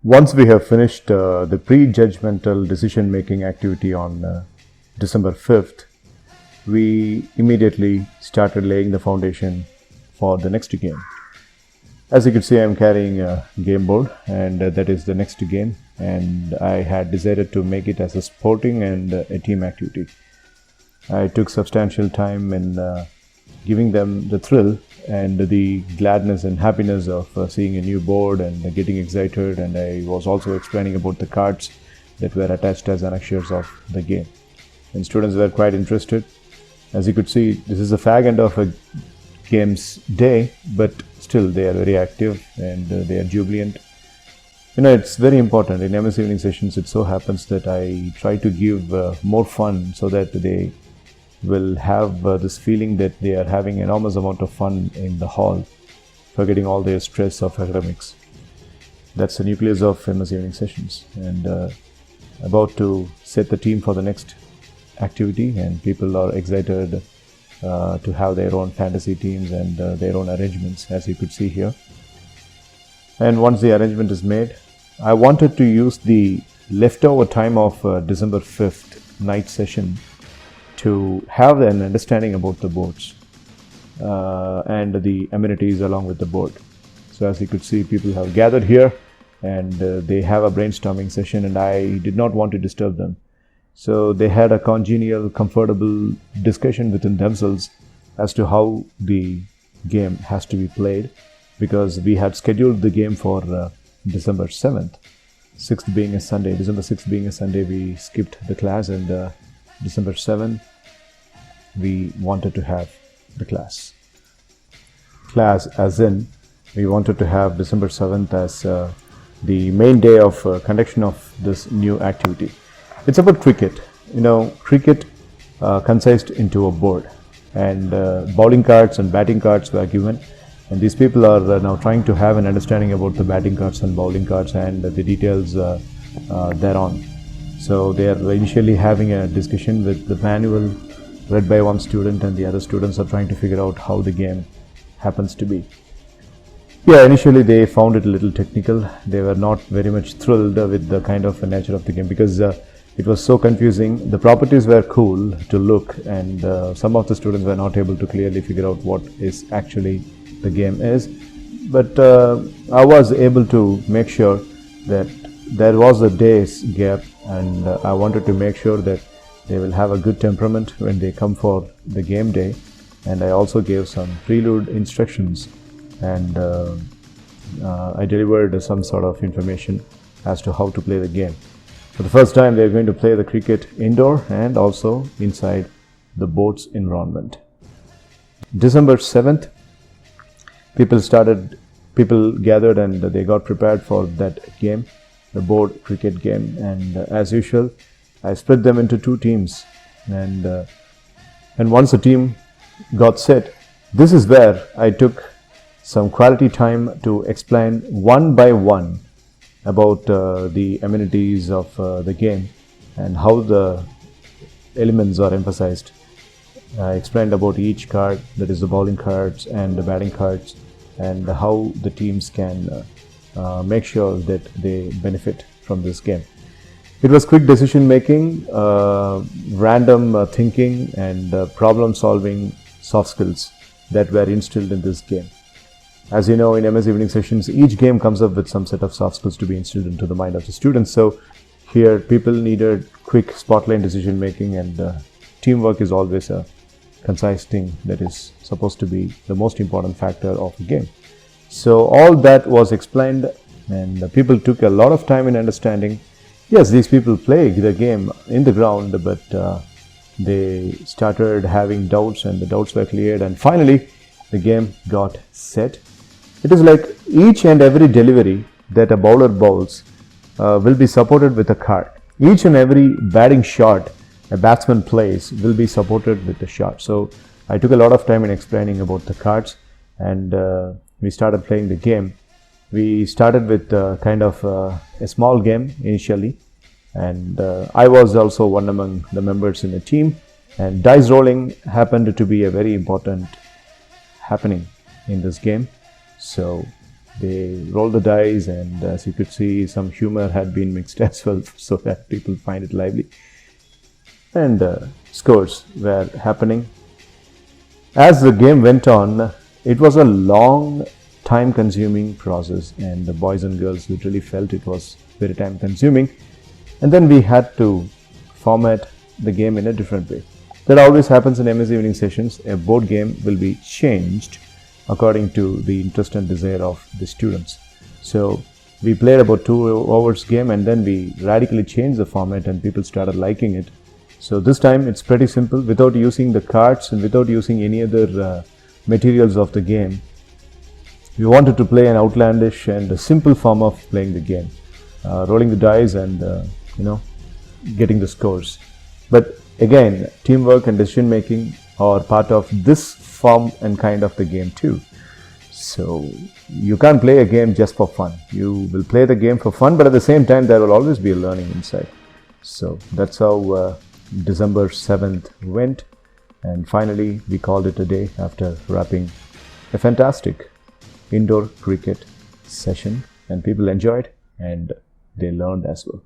Once we have finished the pre-judgmental decision-making activity on December 5th, we immediately started laying the foundation for the next game. As you can see, I am carrying a game board, and that is the next game, and I had decided to make it as a sporting and a team activity. I took substantial time in giving them the thrill and the gladness and happiness of seeing a new board and getting excited, and I was also explaining about the cards that were attached as annexures of the game, and students were quite interested. As you could see, this is the fag end of a game's day, but still they are very active and they are jubilant. It's very important in MS evening sessions. It so happens that I try to give more fun so that they will have this feeling that they are having enormous amount of fun in the hall, forgetting all their stress of academics. That's the nucleus of MS evening sessions, and about to set the team for the next activity, and people are excited to have their own fantasy teams and their own arrangements, as you could see here. And once the arrangement is made, I wanted to use the leftover time of December 5th night session to have an understanding about the boards and the amenities along with the board. So as you could see, people have gathered here and they have a brainstorming session, and I did not want to disturb them. So they had a congenial, comfortable discussion within themselves as to how the game has to be played, because we had scheduled the game for December 7th, 6th being a Sunday. December 6th being a Sunday, we skipped the class, and December 7th, we wanted to have the class. Class as in, we wanted to have December 7th as the main day of conduction of this new activity. It's about cricket. Cricket concised into a board, and bowling cards and batting cards were given, and these people are now trying to have an understanding about the batting cards and bowling cards and the details thereon. So they are initially having a discussion with the manual read by one student, and the other students are trying to figure out how the game happens to be. Yeah, initially they found it a little technical. They were not very much thrilled with the kind of nature of the game, because it was so confusing. The properties were cool to look, and some of the students were not able to clearly figure out what is actually the game is. But I was able to make sure that there was a day's gap, and I wanted to make sure that they will have a good temperament when they come for the game day. And I also gave some prelude instructions, and I delivered some sort of information as to how to play the game. For the first time, they are going to play the cricket indoor and also inside the board's environment. December 7th, people gathered and they got prepared for that game, the board cricket game. And as usual, I split them into two teams, and once the team got set, this is where I took some quality time to explain one by one about the amenities of the game and how the elements are emphasized. I explained about each card, that is the bowling cards and the batting cards, and how the teams can make sure that they benefit from this game. It was quick decision making, random thinking, and problem solving soft skills that were instilled in this game. As you know, in MS evening sessions, each game comes up with some set of soft skills to be instilled into the mind of the students. So here people needed quick spotlight decision making, and teamwork is always a concise thing that is supposed to be the most important factor of a game. So all that was explained, and people took a lot of time in understanding. Yes, these people play the game in the ground, but they started having doubts, and the doubts were cleared, and finally the game got set. It is like each and every delivery that a bowler bowls will be supported with a card. Each and every batting shot a batsman plays will be supported with a shot. So I took a lot of time in explaining about the cards, and we started playing the game. We started with kind of a small game initially, and I was also one among the members in the team, and dice rolling happened to be a very important happening in this game. So They rolled the dice, and as you could see, some humor had been mixed as well, so that people find it lively. And scores were happening. As the game went on, it was a long, time-consuming process, and the boys and girls literally felt it was very time-consuming. And then we had to format the game in a different way. That always happens in MS evening sessions. A board game will be changed according to the interest and desire of the students. So we played about 2 hours game, and then we radically changed the format and people started liking it. So this time it's pretty simple, without using the cards and without using any other materials of the game. We wanted to play an outlandish and a simple form of playing the game, rolling the dice and getting the scores. But again, teamwork and decision making are part of this form and kind of the game too. So you can't play a game just for fun. You will play the game for fun, but at the same time there will always be a learning inside. So that's how December 7th went, and finally we called it a day after wrapping a fantastic indoor cricket session, and people enjoyed and they learned as well.